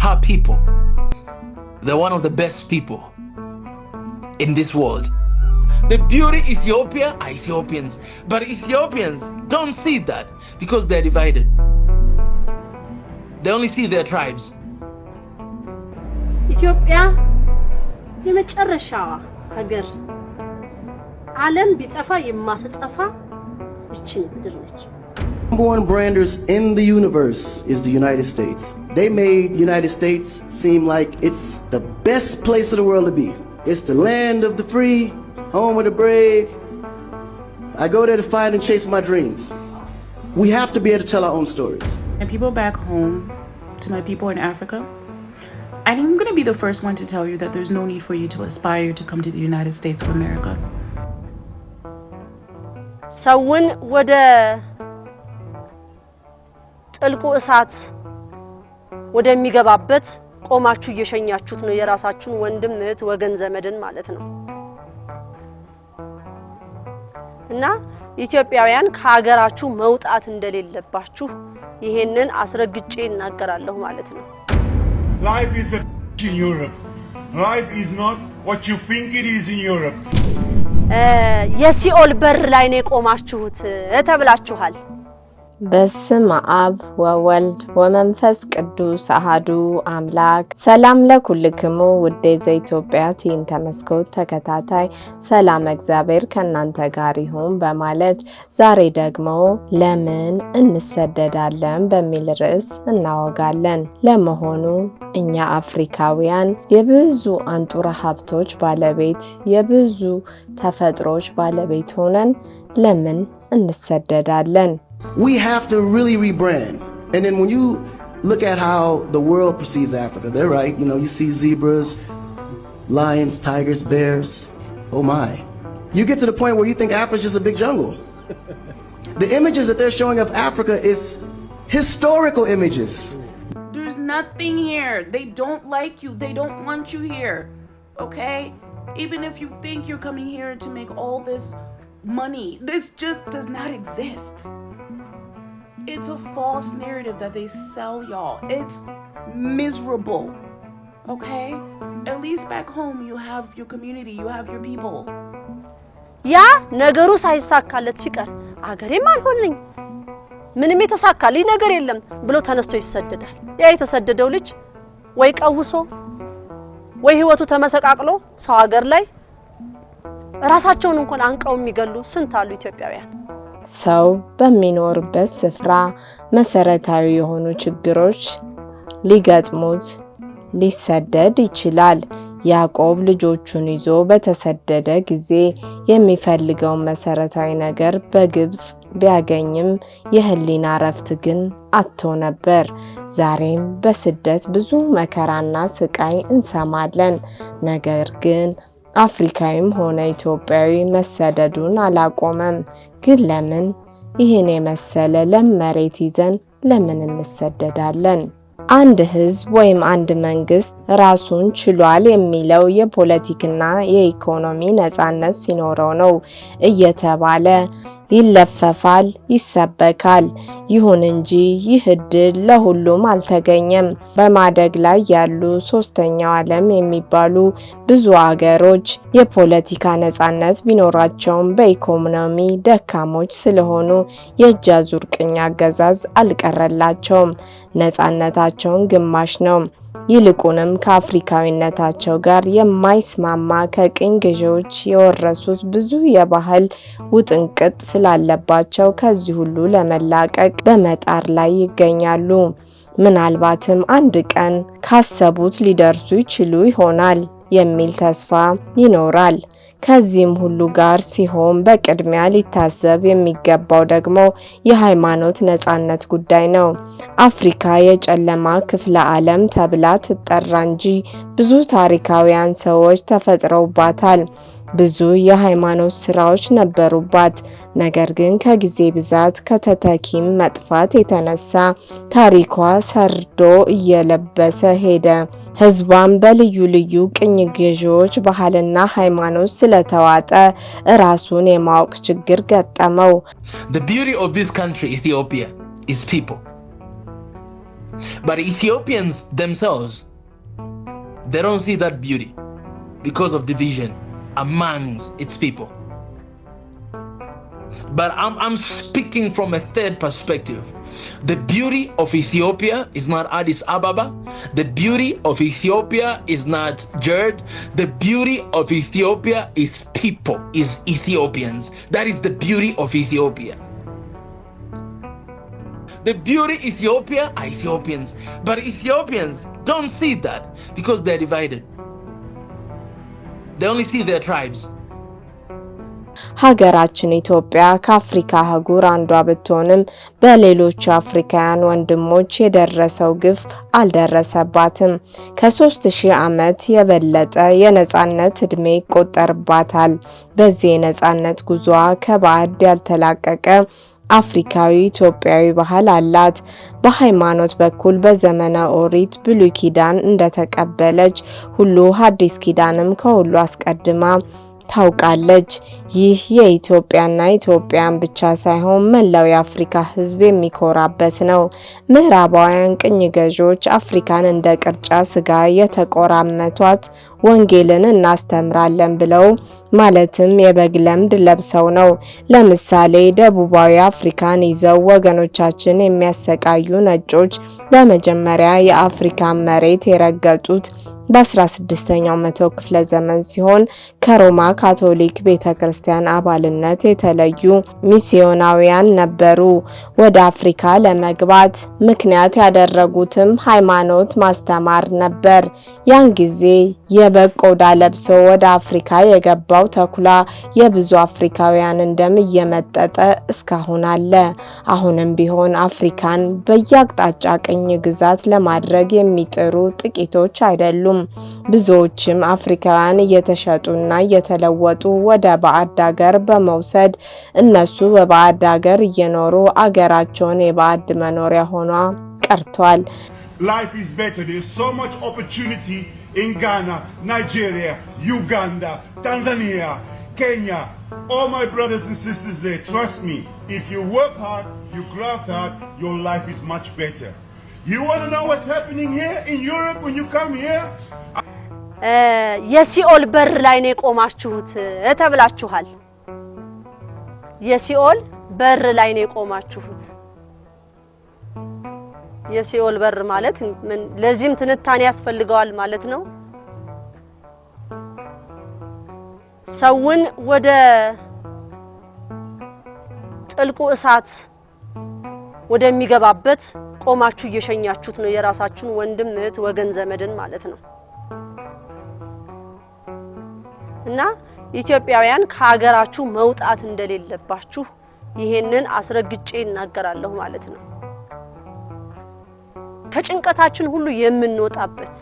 her people. They're one of the best people in this world. The beauty Ethiopia are Ethiopians, but Ethiopians don't see that because they're divided. They only see their tribes. Ethiopia የመጨረሻዋ ሀገር ዓለም ቢጠፋ የማትጠፋ እቺ ምድር ነች። Number one branders in the universe is the United States. They made United States seem like it's the best place in the world to be. It's the land of the free, home of the brave. I go there to find and chase my dreams. We have to be able to tell our own stories. And people back home, to my people in Africa, I'm going to be the first one to tell you that there's no need for you to aspire to come to the United States of America. ሰውን ወደ ጥልቁ እሳት ወደሚገባበት ቆማችሁ እየሸኛችሁት ነው የራሳችሁን ወንድም እህት ወገን ዘመድን ማለት ነው። እና ኢትዮጵያውያን ከሀገራችሁ መውጣት እንደሌለባችሁ ይሄንን አስረግጬ እናገራለሁ ማለት ነው። Life is in Europe. Life is not what you think it is in Europe. የሲኦል በር ላይ ነው ቆማችሁት ተብላችኋል። በስመ አብ ወወልድ ወመንፈስ ቅዱስ አሐዱ አምላክ። ሰላም ለኩልክሙ ውዴ ዘኢትዮጵያ ቲንተ መስኮት ተከታታይ ሰላም እግዚአብሔር ከናንተ ጋር ይሁን በማለት ዛሬ ደግሞ ለምን እንሰደዳለን በሚል ርዕስ እናወጋለን። ለመሆኑ እኛ አፍሪካውያን የብዙ አንጡራ ሀብቶች ባለቤት የብዙ ተፈጥሮች ባለቤት ሆነን ለምን እንሰደዳለን? We have to really rebrand. And then when you look at how the world perceives Africa, they're right. You know, you see zebras, lions, tigers, bears. Oh my. You get to the point where you think Africa's just a big jungle. The images that they're showing of Africa is historical images. There's nothing here. They don't like you. They don't want you here. Okay? Even if you think you're coming here to make all this money, this just does not exist. It's a false narrative that they sell y'all. It's miserable. Okay? At least back home you have your community, you have your people. ያ ነገሩ ሳይሳካለት ሲቀር አገሬም አልሆነኝ ምንም የተሳካልኝ ነገር የለም ብሎ ተነስቶ ይሰደዳል። ያ የተሰደደው ልጅ ወይ ቀውሶ ወይ ህይወቱ ተመሰቃቅሎ ሰው ሀገር ላይ ራሳቸውን እንኳን አንቀው የሚገሉ ስንት አሉ ኢትዮጵያውያን። ሰው በሚኖርበት ስፍራ መሰረታዊ የሆኑ ችግሮች ሊገጥሙት ሊሰደድ ይችላል። ያዕቆብ ልጆቹን ይዞ በተሰደደ ጊዜ የሚፈልገው መሰረታዊ ነገር በግብጽ ቢያገኝም የህሊና ረፍት ግን አጥቶ ነበር። ዛሬም በስደት ብዙ መከራና ስቃይ እንሰማለን። ነገር ግን አፍሪካዊም ሆነ ኢትዮጵያዊ መሰደዱን አላቆመም። ግን ለምን ይሄን የመሰለ ለመሬት ይዘን ለምን እንሰደዳለን? አንድ ህዝብ ወይም አንድ መንግስት ራሱን ችሏል የሚለው የፖለቲካና የኢኮኖሚ ነፃነት ሲኖረው ነው እየተባለ ይለፈፋል፣ ይሰበካል። ይሁን እንጂ ይህ እድል ለሁሉም አልተገኘም። በማደግ ላይ ያሉ ሶስተኛው ዓለም የሚባሉ ብዙ አገሮች የፖለቲካ ነፃነት ቢኖራቸውም በኢኮኖሚ ደካሞች ስለሆኑ የእጅ አዙር ቅኝ አገዛዝ አልቀረላቸውም። ነፃነታቸውን ግማሽ ነው። ይልቁንም ከአፍሪካዊነታቸው ጋር የማይስማማ ከቅኝ ገዢዎች የወረሱት ብዙ የባህል ውጥንቅጥ ስላለባቸው ከዚህ ሁሉ ለመላቀቅ በመጣር ላይ ይገኛሉ። ምናልባትም አንድ ቀን ካሰቡት ሊደርሱ ይችሉ ይሆናል የሚል ተስፋ ይኖራል። ከዚህም ሁሉ ጋር ሲሆን በቅድሚያ ሊታሰብ የሚገባው ደግሞ የሃይማኖት ነፃነት ጉዳይ ነው። አፍሪካ የጨለማ ክፍለ ዓለም ተብላ ትጠራ እንጂ ብዙ ታሪካውያን ሰዎች ተፈጥረውባታል። ብዙ የሃይማኖት ስራዎች ነበሩባት። ነገር ግን ከጊዜ ብዛት ከተተኪም መጥፋት የተነሳ ታሪኳ ሰርዶ እየለበሰ ሄደ። ህዝቧን በልዩ ልዩ ቅኝ ገዢዎች ባህልና ሃይማኖት ስለተዋጠ ራሱን የማወቅ ችግር ገጠመው። The beauty of this country, Ethiopia, is people. But Ethiopians themselves, they don't see that beauty because of division amongst its people. But I'm speaking from a third perspective. The beauty of Ethiopia is not Addis Ababa. The beauty of Ethiopia is not Jared. The beauty of Ethiopia is people, is Ethiopians. That is the beauty of Ethiopia. The beauty of Ethiopia are Ethiopians. But Ethiopians don't see that because they're divided. They only see their tribes. ሀገራችን ኢትዮጵያ ከአፍሪካ አህጉር አንዷ ብትሆንም በሌሎች አፍሪካውያን ወንድሞች የደረሰው ግፍ አልደረሰባትም። ከ3000 ዓመት የበለጠ የነጻነት እድሜ ይቆጠርባታል። በዚህ የነጻነት ጉዞዋ ከባዕድ ያልተላቀቀ አፍሪካዊ ኢትዮጵያዊ ባህል አላት። በሃይማኖት በኩል በዘመነ ኦሪት ብሉይ ኪዳን እንደተቀበለች ሁሉ ሐዲስ ኪዳንም ከሁሉ አስቀድማ ታውቃለች። ይህ የኢትዮጵያና ኢትዮጵያን ብቻ ሳይሆን መላው የአፍሪካ ሕዝብ የሚኮራበት ነው። ምዕራባውያን ቅኝ ገዢዎች አፍሪካን እንደ ቅርጫ ስጋ የተቆራመቷት ወንጌልን እናስተምራለን ብለው ማለትም የበግ ለምድ ለብሰው ነው። ለምሳሌ ደቡባዊ አፍሪካን ይዘው ወገኖቻችን የሚያሰቃዩ ነጮች በመጀመሪያ የአፍሪካን መሬት የረገጡት በ16ኛው መቶ ክፍለ ዘመን ሲሆን ከሮማ ካቶሊክ ቤተክርስቲያን አባልነት የተለዩ ሚስዮናውያን ነበሩ። ወደ አፍሪካ ለመግባት ምክንያት ያደረጉትም ሃይማኖት ማስተማር ነበር። ያን ጊዜ የበግ ቆዳ ለብሶ ወደ አፍሪካ የገባው ተኩላ የብዙ አፍሪካውያንን ደም እየመጠጠ እስካሁን አለ። አሁንም ቢሆን አፍሪካን በየአቅጣጫ ቅኝ ግዛት ለማድረግ የሚጥሩ ጥቂቶች አይደሉም። ብዙዎችም አፍሪካውያን እየተሸጡና እየተለወጡ ወደ ባዕድ ሀገር በመውሰድ እነሱ በባዕድ ሀገር እየኖሩ አገራቸውን የባዕድ መኖሪያ ሆኗ ቀርቷል። Life is better. There's so much opportunity in Ghana, Nigeria, Uganda, Tanzania, Kenya. All my brothers and sisters there, trust me. If you work hard, you graft hard, your life is much better. You want to know what's happening here in Europe when you come here? የሲኦል በር ላይ ነው የቆማችሁት ተብላችኋል። የሲኦል በር ላይ ነው የቆማችሁት። የሲኦል በር ማለት ምን? ለዚህም ትንታኔ ያስፈልገዋል ማለት ነው። ሰውን ወደ ጥልቁ እሳት ወደሚገባበት ቆማችሁ እየሸኛችሁት ነው የራሳችሁን ወንድም እህት ወገን ዘመድን ማለት ነው። እና ኢትዮጵያውያን ከሀገራችሁ መውጣት እንደሌለባችሁ ይሄንን አስረግጬ እናገራለሁ ማለት ነው። ከጭንቀታችን ሁሉ የምንወጣበት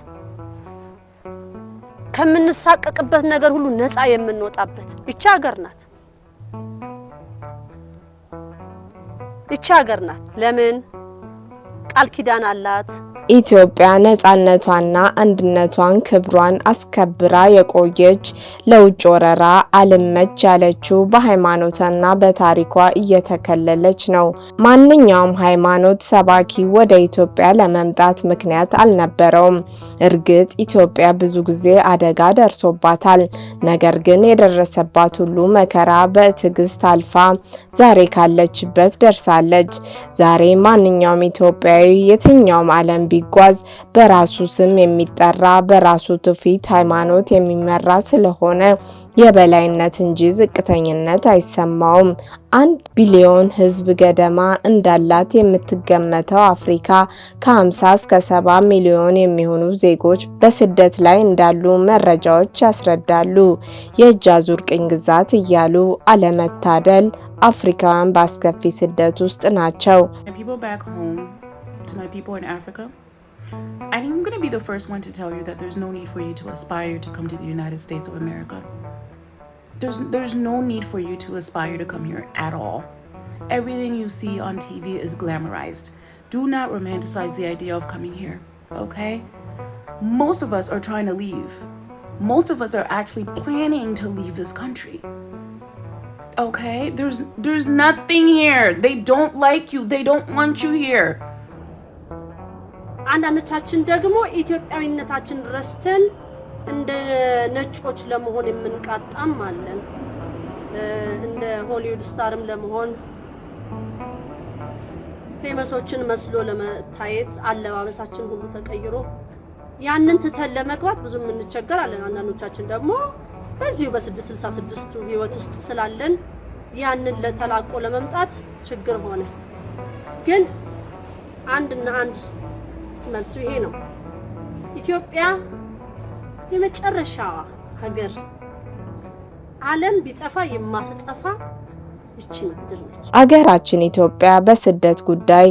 ከምንሳቀቅበት ነገር ሁሉ ነፃ የምንወጣበት ይቺ ሀገር ናት። ይቺ ሀገር ናት። ለምን ቃል ኪዳን አላት። ኢትዮጵያ ነጻነቷና አንድነቷን ክብሯን አስከብራ የቆየች ለውጭ ወረራ አልመች ያለችው በሃይማኖትና በታሪኳ እየተከለለች ነው። ማንኛውም ሃይማኖት ሰባኪ ወደ ኢትዮጵያ ለመምጣት ምክንያት አልነበረውም። እርግጥ ኢትዮጵያ ብዙ ጊዜ አደጋ ደርሶባታል። ነገር ግን የደረሰባት ሁሉ መከራ በትዕግስት አልፋ ዛሬ ካለችበት ደርሳለች። ዛሬ ማንኛውም ኢትዮጵያዊ የትኛውም ዓለም ቢጓዝ በራሱ ስም የሚጠራ በራሱ ትውፊት ሃይማኖት የሚመራ ስለሆነ የበላይነት እንጂ ዝቅተኝነት አይሰማውም። 1 ቢሊዮን ህዝብ ገደማ እንዳላት የምትገመተው አፍሪካ ከ50 እስከ 70 ሚሊዮን የሚሆኑ ዜጎች በስደት ላይ እንዳሉ መረጃዎች ያስረዳሉ። የእጅ አዙር ቅኝ ግዛት እያሉ አለመታደል አፍሪካውያን በአስከፊ ስደት ውስጥ ናቸው። To my people in Africa, I'm going to be the first one to tell you that there's no need for you to aspire to come to the United States of America. There's no need for you to aspire to come here at all. Everything you see on TV is glamorized. Do not romanticize the idea of coming here, okay? Most of us are trying to leave. Most of us are actually planning to leave this country. Okay? There's nothing here. They don't like you. They don't want you here. አንዳንዶቻችን ደግሞ ኢትዮጵያዊነታችን ረስተን እንደ ነጮች ለመሆን የምንቃጣም አለን እንደ ሆሊውድ ስታርም ለመሆን ፌመሶችን መስሎ ለመታየት አለባበሳችን ሁሉ ተቀይሮ ያንን ትተን ለመግባት ብዙ እንቸገራለን አንዳንዶቻችን ደግሞ በዚሁ በ666ቱ ህይወት ውስጥ ስላለን ያንን ለተላቆ ለመምጣት ችግር ሆነ ግን አንድና አንድ መልሱ ይሄ ነው ኢትዮጵያ የመጨረሻዋ ሀገር ዓለም ቢጠፋ የማትጠፋ እቺ ምድር ነች አገራችን ኢትዮጵያ በስደት ጉዳይ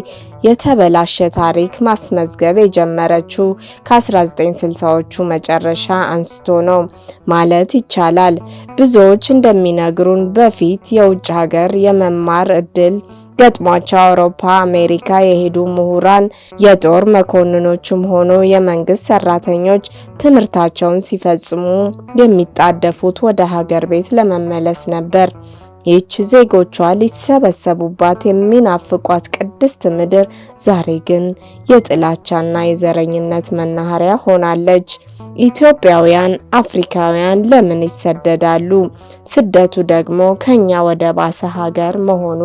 የተበላሸ ታሪክ ማስመዝገብ የጀመረችው ከ1960ዎቹ መጨረሻ አንስቶ ነው ማለት ይቻላል ብዙዎች እንደሚነግሩን በፊት የውጭ ሀገር የመማር እድል ገጥሟቸው አውሮፓ አሜሪካ የሄዱ ምሁራን የጦር መኮንኖችም ሆኖ የመንግስት ሰራተኞች ትምህርታቸውን ሲፈጽሙ የሚጣደፉት ወደ ሀገር ቤት ለመመለስ ነበር ይህች ዜጎቿ ሊሰበሰቡባት የሚናፍቋት ቅድስት ምድር ዛሬ ግን የጥላቻና የዘረኝነት መናኸሪያ ሆናለች ኢትዮጵያውያን አፍሪካውያን ለምን ይሰደዳሉ ስደቱ ደግሞ ከኛ ወደ ባሰ ሀገር መሆኑ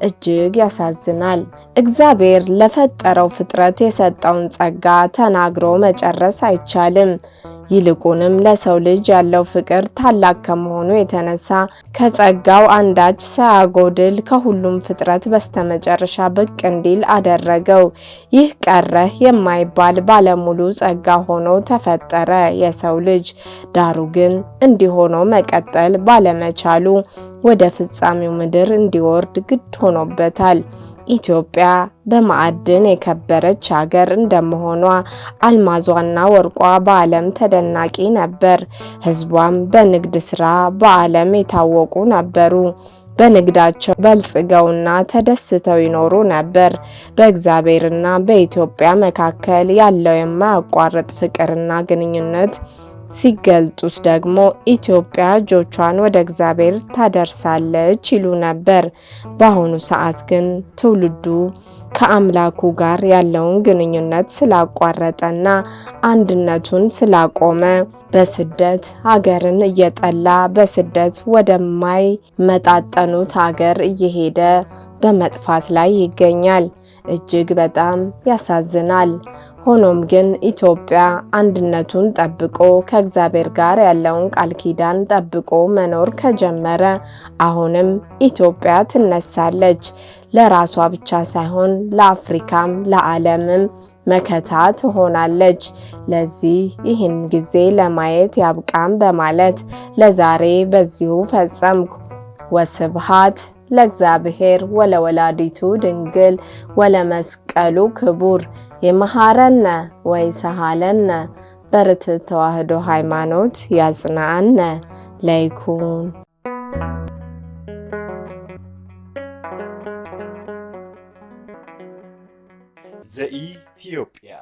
እጅግ ያሳዝናል እግዚአብሔር ለፈጠረው ፍጥረት የሰጠውን ጸጋ ተናግሮ መጨረስ አይቻልም ይልቁንም ለሰው ልጅ ያለው ፍቅር ታላቅ ከመሆኑ የተነሳ ከጸጋው አንዳች ሳያጎድል ከሁሉም ፍጥረት በስተመጨረሻ ብቅ እንዲል አደረገው ይህ ቀረ የማይባል ባለሙሉ ጸጋ ሆኖ ተፈጠረ የሰው ልጅ ዳሩ ግን እንዲሆኖ መቀጠል ባለመቻሉ ወደ ፍጻሜው ምድር እንዲወርድ ግድ ሆኖበታል ኢትዮጵያ በማዕድን የከበረች ሀገር እንደመሆኗ አልማዟና ወርቋ በዓለም ተደናቂ ነበር ህዝቧም በንግድ ስራ በዓለም የታወቁ ነበሩ በንግዳቸው በልጽገውና ተደስተው ይኖሩ ነበር በእግዚአብሔርና በኢትዮጵያ መካከል ያለው የማያቋርጥ ፍቅርና ግንኙነት ሲገልጡት ደግሞ ኢትዮጵያ እጆቿን ወደ እግዚአብሔር ታደርሳለች ይሉ ነበር በአሁኑ ሰዓት ግን ትውልዱ ከአምላኩ ጋር ያለውን ግንኙነት ስላቋረጠና አንድነቱን ስላቆመ በስደት ሀገርን እየጠላ በስደት ወደማይመጣጠኑት ሀገር እየሄደ በመጥፋት ላይ ይገኛል እጅግ በጣም ያሳዝናል ሆኖም ግን ኢትዮጵያ አንድነቱን ጠብቆ ከእግዚአብሔር ጋር ያለውን ቃል ኪዳን ጠብቆ መኖር ከጀመረ አሁንም ኢትዮጵያ ትነሳለች ለራሷ ብቻ ሳይሆን ለአፍሪካም ለዓለምም መከታ ትሆናለች ለዚህ ይህን ጊዜ ለማየት ያብቃም በማለት ለዛሬ በዚሁ ፈጸምኩ ወስብሃት ለእግዚአብሔር ወለወላዲቱ ድንግል ወለመስቀሉ ክቡር የመሐረነ ወይሰሃለነ በርትዕት ተዋሕዶ ሃይማኖት ያጽናነ ለይኩን ዘኢትዮጵያ